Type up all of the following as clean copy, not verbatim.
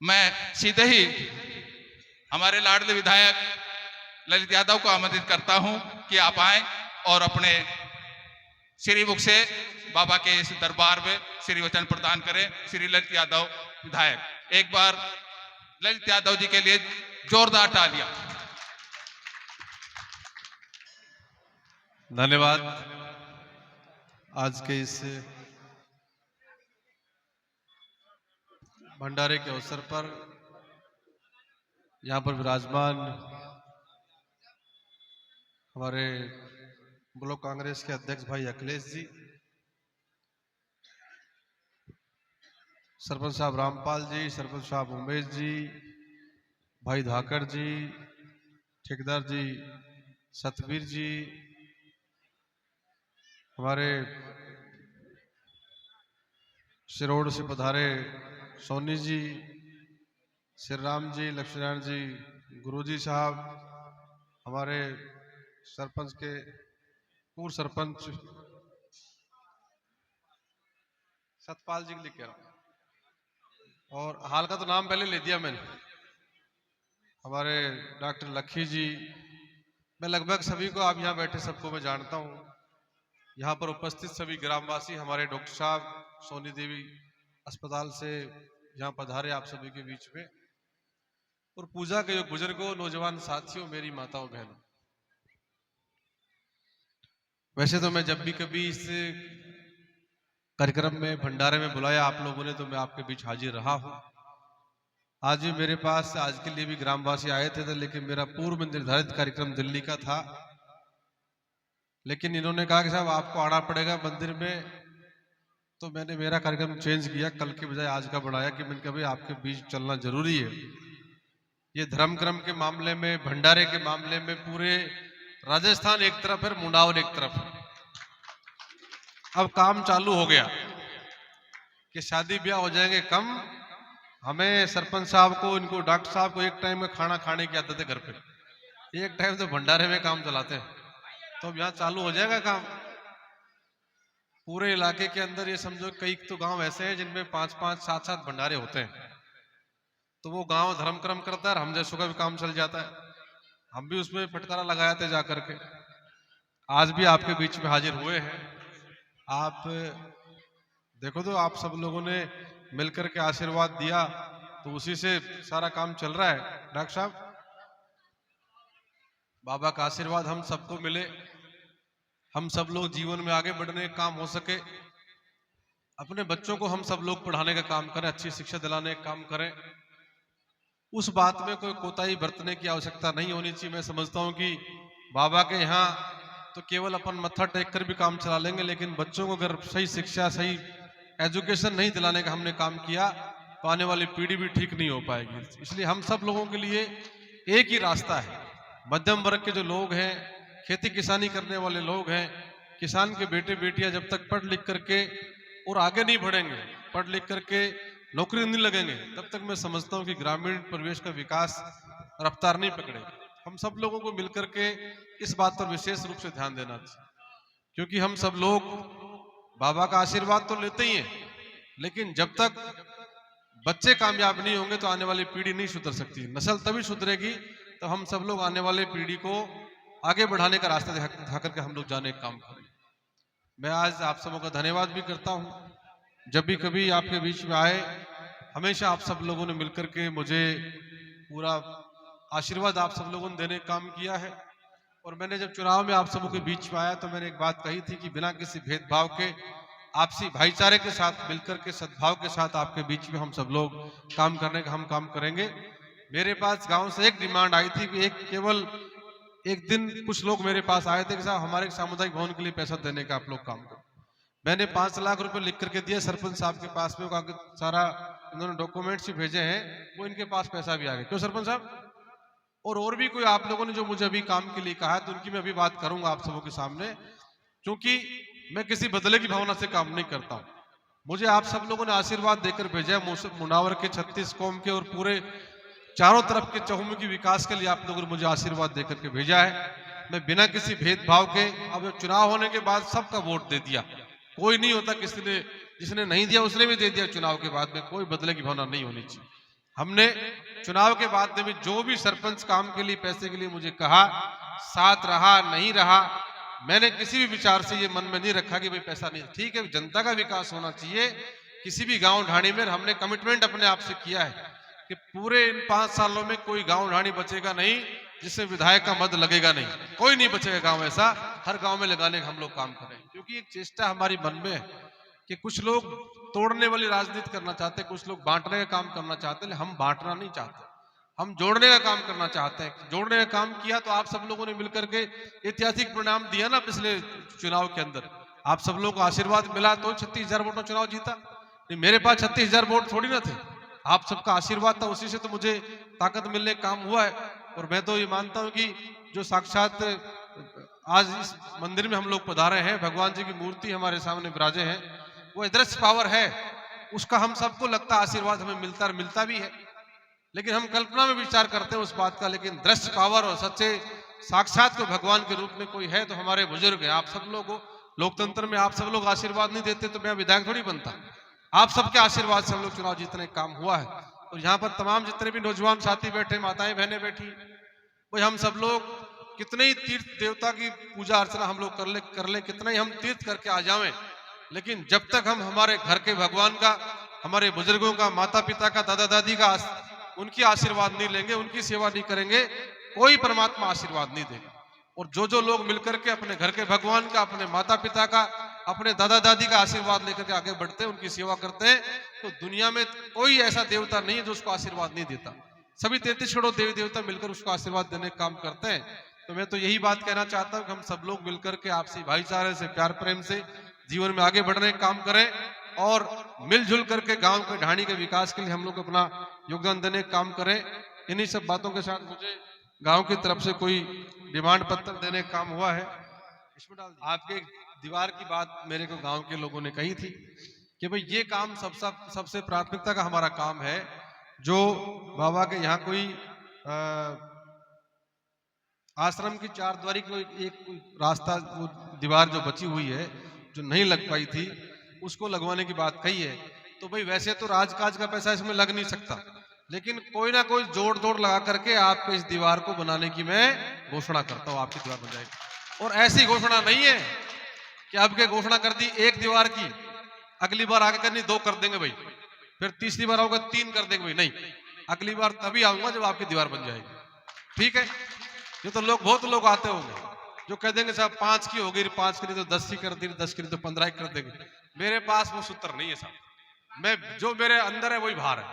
मैं सीधे ही हमारे लाडले विधायक ललित यादव को आमंत्रित करता हूं कि आप आए और अपने श्री मुख से बाबा के इस दरबार में श्री वचन प्रदान करें। श्री ललित यादव विधायक, एक बार ललित यादव जी के लिए जोरदार तालियां। धन्यवाद। आज के इस भंडारे के अवसर पर यहाँ पर विराजमान हमारे ब्लॉक कांग्रेस के अध्यक्ष भाई अखिलेश जी, सरपंच साहब रामपाल जी, सरपंच साहब उमेश जी, भाई धाकर जी, ठेकेदार जी सतवीर जी, हमारे सिरोड़ से पधारे सोनी जी, श्री राम जी, लक्ष्मीनारायण जी, गुरुजी साहब, हमारे सरपंच के पूर्व सरपंच सतपाल जी लिख रहा हूं, और हाल का तो नाम पहले ले दिया मैंने, हमारे डॉक्टर लखी जी। मैं लगभग सभी को, आप यहाँ बैठे सबको मैं जानता हूँ। यहाँ पर उपस्थित सभी ग्रामवासी, हमारे डॉक्टर साहब सोनी देवी अस्पताल से यहाँ पधारे आप सभी के बीच में, और पूजा के योग बुजुर्गों, नौजवान साथियों, मेरी माताओं बहनों। वैसे तो मैं जब भी कभी इस कार्यक्रम में भंडारे में बुलाया आप लोगों ने, तो मैं आपके बीच हाजिर रहा हूं। आज भी मेरे पास आज के लिए भी ग्रामवासी आए थे, लेकिन मेरा पूर्व निर्धारित कार्यक्रम दिल्ली का था, लेकिन इन्होंने कहा कि साहब आपको आना पड़ेगा मंदिर में, तो मैंने मेरा कार्यक्रम चेंज किया, कल के बजाय आज का बढ़ाया कि मैंने कहा भाई आपके बीच चलना जरूरी है। ये धर्म क्रम के मामले में, भंडारे के मामले में पूरे राजस्थान एक तरफ है, मुंडावर एक तरफ है। अब काम चालू हो गया कि शादी ब्याह हो जाएंगे कम, हमें सरपंच साहब को, इनको डॉक्टर साहब को एक टाइम में खाना खाने की आदत है घर पे, एक टाइम तो भंडारे में काम चलाते हैं। तो अब यहाँ चालू हो जाएगा काम। पूरे इलाके के अंदर ये समझो कई तो गांव ऐसे हैं जिनमें 5-5, 7-7 भंडारे होते हैं, तो वो गांव धर्म कर्म करता है, हम जैसों का भी काम चल जाता है। हम भी उसमें फटकारा लगाए थे जाकर के, आज भी आपके बीच में हाजिर हुए हैं। आप देखो तो आप सब लोगों ने मिलकर के आशीर्वाद दिया, तो उसी से सारा काम चल रहा है। डॉक्टर साहब, बाबा का आशीर्वाद हम सबको मिले, हम सब लोग जीवन में आगे बढ़ने का काम हो सके, अपने बच्चों को हम सब लोग पढ़ाने का काम करें, अच्छी शिक्षा दिलाने का काम करें। उस बात में कोई कोताही बरतने की आवश्यकता नहीं होनी चाहिए। मैं समझता हूं कि बाबा के यहाँ तो केवल अपन मत्था टेक कर भी काम चला लेंगे, लेकिन बच्चों को अगर सही शिक्षा, सही एजुकेशन नहीं दिलाने का हमने काम किया, तो आने वाली पीढ़ी भी ठीक नहीं हो पाएगी। इसलिए हम सब लोगों के लिए एक ही रास्ता है। मध्यम वर्ग के जो लोग हैं, खेती किसानी करने वाले लोग हैं, किसान के बेटे बेटियां जब तक पढ़ लिख करके और आगे नहीं बढ़ेंगे, पढ़ लिख करके नौकरी नहीं लगेंगे, तब तक मैं समझता हूं कि ग्रामीण परिवेश का विकास रफ्तार नहीं पकड़ेगा। हम सब लोगों को मिलकर के इस बात पर विशेष रूप से ध्यान देना चाहिए, क्योंकि हम सब लोग बाबा का आशीर्वाद तो लेते ही हैं, लेकिन जब तक बच्चे कामयाब नहीं होंगे तो आने वाली पीढ़ी नहीं सुधर सकती। नस्ल तभी सुधरेगी तो हम सब लोग आने वाले पीढ़ी को आगे बढ़ाने का रास्ता दिखा करके हम लोग जाने का काम करें। मैं आज आप सबों का धन्यवाद भी करता हूं। जब भी कभी आपके बीच में आए, हमेशा आप सब लोगों ने मिलकर के मुझे पूरा आशीर्वाद आप सब लोगों ने देने का काम किया है। और मैंने जब चुनाव में आप सबों के बीच में आया तो मैंने एक बात कही थी कि बिना किसी भेदभाव के, आपसी भाईचारे के साथ मिलकर के, सद्भाव के साथ आपके बीच में हम सब लोग काम करने का हम काम करेंगे। मेरे पास गांव से एक डिमांड आई थी कि केवल एक दिन कुछ लोग मेरे पास आए थे कि साहब हमारे सामुदायिक भवन के लिए पैसा देने का आप लोग काम करो। मैंने 5 लाख रुपए लिख करके दिया सरपंच साहब के पास में, सारा इन्होंने डॉक्यूमेंट्स भी भेजे हैं, वो इनके पास पैसा भी आ गया। क्यों सरपंच साहब? और भी कोई आप लोगों ने जो मुझे अभी काम के लिए कहा है, तो उनकी मैं अभी बात करूंगा आप सबों के सामने, क्योंकि मैं किसी बदले की भावना से काम नहीं करता हूं। मुझे आप सब लोगों ने आशीर्वाद देकर भेजा है, मुनावर के 36 कौम के और पूरे चारों तरफ के चहुमुखी विकास के लिए आप लोगों ने मुझे आशीर्वाद देकर के भेजा है। मैं बिना किसी भेदभाव के, अब चुनाव होने के बाद सबका वोट दे दिया, कोई नहीं होता किसी ने, जिसने नहीं दिया उसने भी दे दिया, चुनाव के बाद में कोई बदले की भावना नहीं होनी चाहिए। हमने चुनाव के बाद में भी जो भी सरपंच काम के लिए पैसे के लिए मुझे कहा, साथ रहा नहीं रहा, मैंने किसी भी विचार से ये मन में नहीं रखा कि भाई पैसा नहीं, ठीक है जनता का विकास होना चाहिए। किसी भी गांव ढाणी में हमने कमिटमेंट अपने आप से किया है कि पूरे इन 5 सालों में कोई गांव ढाणी बचेगा नहीं जिससे विधायक का मत लगेगा नहीं, कोई नहीं बचेगा गांव ऐसा, हर गांव में लगाने का हम लोग काम करें। क्योंकि एक चेष्टा हमारी मन में है कि कुछ लोग तोड़ने वाली राजनीति करना चाहते हैं, कुछ लोग बांटने का काम करना चाहते हैं, हम बांटना नहीं चाहते, हम जोड़ने का काम करना चाहते हैं। जोड़ने का काम किया तो आप सब लोगों ने मिलकर के ऐतिहासिक परिणाम दिया ना पिछले चुनाव के अंदर, आप सब लोगों को आशीर्वाद मिला तो 36,000 वोटों चुनाव जीता। नहीं, मेरे पास 36,000 वोट थोड़ी ना थे, आप सबका आशीर्वाद था, उसी से तो मुझे ताकत मिलने का काम हुआ है। और मैं तो ये मानता हूं कि जो साक्षात आज इस मंदिर में हम लोग पधारे हैं, भगवान जी की मूर्ति हमारे सामने विराजे हैं, वो अदृश्य पावर है, उसका हम सबको लगता आशीर्वाद हमें मिलता भी है। लेकिन हम कल्पना में विचार करते हैं उस बात का, लेकिन दृश्य पावर और सच्चे साक्षात को भगवान के रूप में कोई है तो हमारे बुजुर्ग हैं। आप सब लोगों लोकतंत्र में आप सब लोग आशीर्वाद नहीं देते तो मैं विधायक थोड़ी बनता, आप सबके आशीर्वाद से हम लोग चुनाव जीतने का काम हुआ है। और यहाँ पर तमाम जितने भी नौजवान साथी बैठे, माताएं बहनें बैठी, भाई हम सब लोग कितने ही तीर्थ देवता की पूजा अर्चना हम लोग कर ले, कितना ही हम तीर्थ करके आ जावें, लेकिन जब तक हम हमारे घर के भगवान का, हमारे बुजुर्गों का, माता पिता का, दादा दादी का उनकी आशीर्वाद नहीं लेंगे, उनकी सेवा नहीं करेंगे, कोई परमात्मा आशीर्वाद नहीं देगा। और जो लोग मिलकर के अपने घर के भगवान का, अपने माता पिता का, अपने दादा दादी का आशीर्वाद लेकर के आगे बढ़ते हैं, उनकी सेवा करते हैं, तो दुनिया में कोई ऐसा देवता नहीं है जो उसको आशीर्वाद नहीं देता। सभी 33 करोड़ देवी देवता मिलकर उसको आशीर्वाद देने का काम करते हैं। तो मैं तो यही बात कहना चाहता हूं कि हम सब लोग मिलकर के आपसी भाईचारे से, प्यार प्रेम से जीवन में आगे बढ़ने का काम करें और मिलजुल करके गांव के ढाणी के विकास के लिए हम लोग अपना योगदान देने का काम करें। इन्हीं सब बातों के साथ मुझे गांव की तरफ से कोई डिमांड पत्र देने का काम हुआ है। इसमें डाल दीजिए। आपके दीवार की बात मेरे को गांव के लोगों ने कही थी कि भाई ये काम सबसे प्राथमिकता का हमारा काम है। जो बाबा के यहाँ कोई आश्रम की 4 द्वारी को एक रास्ता, वो दीवार जो बची हुई है जो नहीं लग पाई थी, उसको लगवाने की बात कही है। तो भाई वैसे तो राजकाज का पैसा इसमें लग नहीं सकता, लेकिन कोई ना कोई जोड़ तोड़ लगा करके आपके इस दीवार को बनाने की मैं घोषणा करता हूँ, आपकी दीवार बन जाएगी। और ऐसी घोषणा नहीं है कि आपके घोषणा कर दी एक दीवार की, अगली बार आगे करनी 2 कर देंगे भाई, फिर तीसरी बार आऊंगा 3 कर देंगे भाई, नहीं, अगली बार तभी आऊंगा जब आपकी दीवार बन जाएगी। ठीक है, ये तो बहुत लोग आते होंगे जो कह देंगे साहब 5 की हो गई, 5 की तो 10 की कर दी, 10 की तो 15 की कर देंगे। मेरे पास वो सूत्र नहीं है साहब, मैं जो मेरे अंदर है वही बाहर है।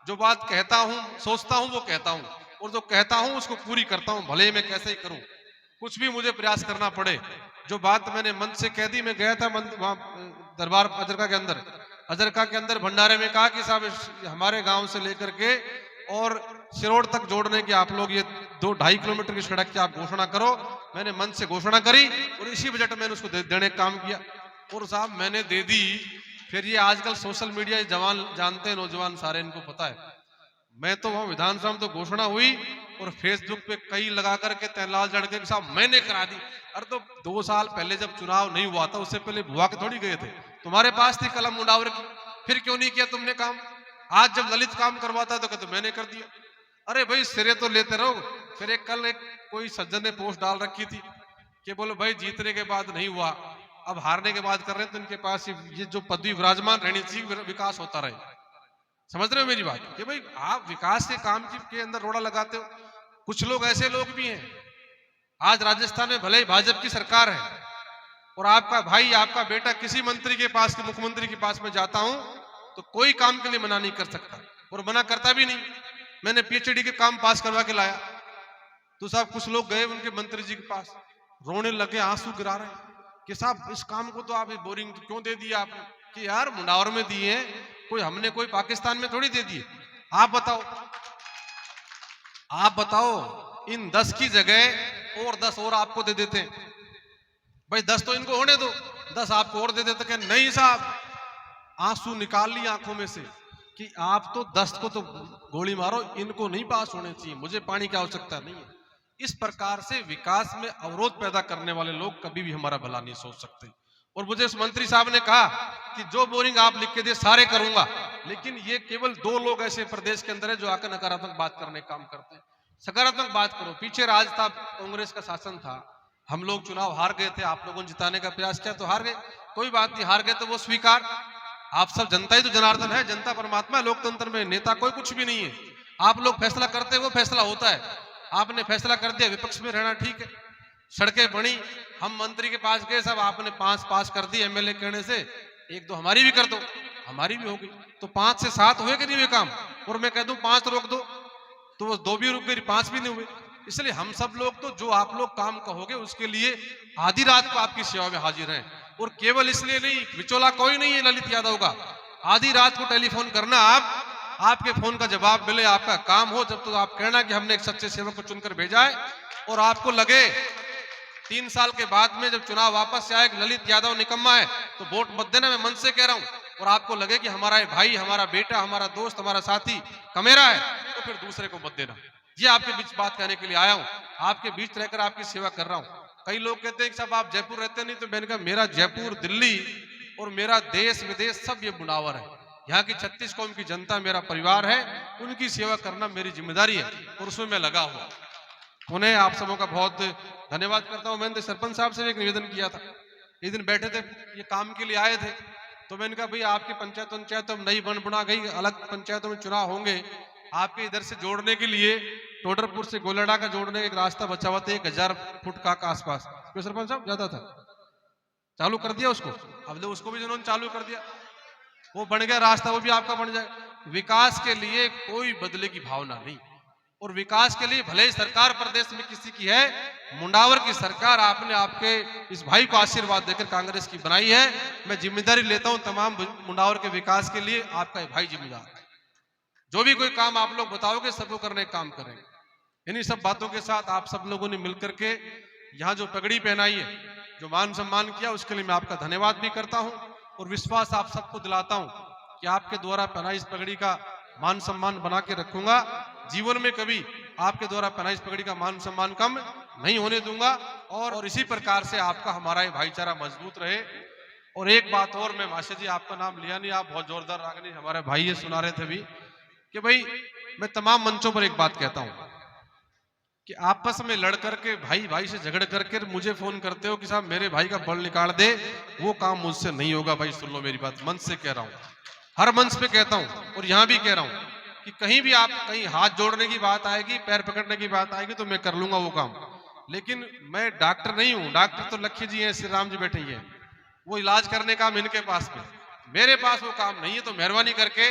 जो बात कहता हूं, सोचता हूं, वो कहता हूं, और जो कहता हूं उसको पूरी करता हूं, भले मैं कैसे ही करूं, कुछ भी मुझे प्रयास करना पड़े। जो बात मैंने मन से कह दी, मैं गया था वहां दरबार अजरका के अंदर भंडारे में कहा कि साहब हमारे गांव से लेकर के और सिरोड़ तक जोड़ने की आप लोग ये 2-2.5 किलोमीटर की सड़क की आप घोषणा करो। मैंने मन से घोषणा करी और इसी बजट में मैंने उसको देने का काम किया, और साहब मैंने दे दी। फिर ये आजकल सोशल मीडिया जवान जानते हैं, नौजवान सारे, इनको पता है। मैं तो वहां विधानसभा में तो घोषणा हुई और फेसबुक पे कई लगा करके तैलाल जड़ के साहब मैंने करा दी। अरे तो 2 साल पहले जब चुनाव नहीं हुआ था, उससे पहले भुआ के थोड़ी गए थे, तुम्हारे पास थी कलम मुंडावर की, फिर क्यों नहीं किया तुमने काम? आज जब ललित काम करवाता तो कहते मैंने कर दिया। अरे भाई सिरे तो लेते रहो। फिर कल कोई सज्जन ने पोस्ट डाल रखी थी कि बोलो भाई जीतने के बाद नहीं हुआ, अब हारने के बाद कर रहे हैं, तो इनके पास ये जो पदवी विराजमान रहनी चाहिए, विकास होता रहे। समझ रहे हो मेरी बात कि भाई आप विकास के काम के अंदर रोड़ा लगाते हो। कुछ लोग ऐसे लोग भी हैं, आज राजस्थान में भले ही भाजपा की सरकार है और आपका भाई, आपका बेटा किसी मंत्री के पास, मुख्यमंत्री के पास में जाता हूं तो कोई काम के लिए मना नहीं कर सकता, और मना करता भी नहीं। मैंने पीएचडी के काम पास करवा के लाया, तो साहब कुछ लोग गए उनके मंत्री जी के पास, रोने लगे, आंसू गिरा रहे कि साहब इस काम को तो आप बोरिंग क्यों दे दिया आपने? कि यार मुंडावर में दिए, कोई हमने कोई पाकिस्तान में थोड़ी दे दिए। आप बताओ इन 10 की जगह और 10 और आपको दे देते हैं। भाई 10 तो इनको होने दो, 10 आपको और दे देते। कि नहीं साहब, आंसू निकाल ली आंखों में से कि आप तो 10 को तो गोली मारो, इनको नहीं पास होने चाहिए, मुझे पानी की आवश्यकता नहीं है। इस प्रकार से विकास में अवरोध पैदा करने वाले लोग कभी भी हमारा भला नहीं सोच सकते। और मुझे उस मंत्री साहब ने कहा कि जो बोरिंग आप लिख के दे सारे करूंगा, लेकिन ये केवल 2 लोग ऐसे प्रदेश के अंदर है जो आकर नकारात्मक बात करने का काम करते हैं। सकारात्मक बात करो। पीछे राज था, कांग्रेस का शासन था, हम लोग चुनाव हार गए थे, आप लोगों ने जिताने का प्रयास किया तो हार गए, कोई बात नहीं, हार गए तो वो स्वीकार। आप सब जनता ही तो जनार्दन है, जनता परमात्मा है। लोकतंत्र में नेता कोई कुछ भी नहीं है। आप लोग फैसला करते हैं, वो फैसला होता है। आपने फैसला कर दिया विपक्ष में रहना, ठीक है। सड़कें बनी, हम मंत्री के पास गए, सब आपने 5 पास कर दी एमएलए कहने से, 1-2 हमारी भी कर दो, हमारी भी होगी, तो 5 से 7 हुए कि नहीं हुए काम? और मैं कह दूं 5 रोक दो तो वो 2 भी रुक गई, 5 भी नहीं हुए। इसलिए हम सब लोग तो जो आप लोग काम कहोगे उसके लिए आधी रात को आपकी सेवा में हाजिर हैं। और केवल इसलिए नहीं, विचोला कोई नहीं है ललित यादव का। आधी रात को टेलीफोन करना, आपके फोन का जवाब मिले, आपका काम हो, जब तो आप कहना कि हमने एक सच्चे सेवक को चुनकर भेजा है। और आपको लगे 3 साल के बाद में जब चुनाव वापस से आए ललित यादव निकम्मा है तो वोट मत देना, मैं मन से कह रहा हूं। और आपको लगे कि हमारा भाई, हमारा बेटा, हमारा दोस्त, हमारा साथी कमेरा है, तो फिर दूसरे को मत देना। ये आपके बीच बात कहने के लिए आया हूं, आपके बीच रहकर आपकी सेवा कर रहा हूं। कई लोग कहते हैं कि साहब आप जयपुर रहते नहीं, तो मैंने कहा मेरा जयपुर, दिल्ली और मेरा देश विदेश सब ये मुनावर है। यहाँ की 36 कौम की जनता मेरा परिवार है, उनकी सेवा करना मेरी जिम्मेदारी है और उसमें मैं लगा हुआ। उन्हें आप सबों का बहुत धन्यवाद करता हूं। मैंने सरपंच साहब से भी एक निवेदन किया था, एक दिन बैठे थे, ये काम के लिए आए थे, तो मैंने कहा भाई आपकी पंचायत तो नई बना गई, अलग पंचायतों में चुनाव होंगे, आपके इधर से जोड़ने के लिए टोडरपुर से गोलड़ा का जोड़ने का एक रास्ता बचा हुआ था 1000 फुट का आसपास। क्यों सरपंच साहब ज्यादा था, चालू कर दिया उसको, अब उसको भी जिन्होंने चालू कर दिया वो बन गया रास्ता, वो भी आपका बन जाए। विकास के लिए कोई बदले की भावना नहीं, और विकास के लिए भले ही सरकार प्रदेश में किसी की है, मुंडावर की सरकार आपने आपके इस भाई को आशीर्वाद देकर कांग्रेस की बनाई है। मैं जिम्मेदारी लेता हूं तमाम मुंडावर के विकास के लिए, आपका ये भाई जिम्मेदार है। जो भी कोई काम आप लोग बताओगे सबको करने का काम करेंगे। इन्हीं सब बातों के साथ आप सब लोगों ने मिलकर के यहाँ जो पगड़ी पहनाई है, जो मान सम्मान किया, उसके लिए मैं आपका धन्यवाद भी करता हूं और विश्वास आप सबको दिलाता हूं कि आपके द्वारा पहनाई इस पगड़ी का मान सम्मान बना के रखूंगा। जीवन में कभी आपके द्वारा पहनाई इस पगड़ी का मान सम्मान कम नहीं होने दूंगा, और इसी प्रकार से आपका हमारा ये भाईचारा मजबूत रहे। और एक बात और, मैं माशा जी आपका नाम लिया नहीं, आप बहुत जोरदार रागनी हमारे भाई ये सुना रहे थे भी, कि भाई मैं तमाम मंचों पर एक बात कहता हूं कि आपस में लड़ करके, भाई भाई से झगड़ करके मुझे फोन करते हो कि साहब मेरे भाई का बल निकाल दे, वो काम मुझसे नहीं होगा। भाई सुन लो मेरी बात, मंच से कह रहा हूं, हर मंच पे कहता हूं और यहां भी कह रहा हूं कि कहीं भी आप कहीं हाथ जोड़ने की बात आएगी, पैर पकड़ने की बात आएगी तो मैं कर लूंगा वो काम। लेकिन मैं डॉक्टर नहीं हूं, डॉक्टर तो लक्ष्य जी हैं, श्री राम जी बैठे हैं, वो इलाज करने का इनके पास में, मेरे पास वो काम नहीं है। तो मेहरबानी करके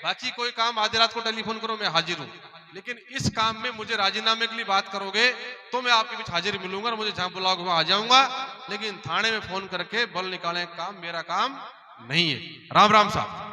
बाकी कोई काम आधी रात को टेलीफोन करो, मैं हाजिर हूं, लेकिन इस काम में मुझे राजीनामे के लिए बात करोगे तो मैं आपके बीच हाजिर मिलूंगा और मुझे जहां बुलाओगे वहां आ जाऊंगा। लेकिन थाने में फोन करके बल निकालने का काम मेरा काम नहीं है। राम राम साहब।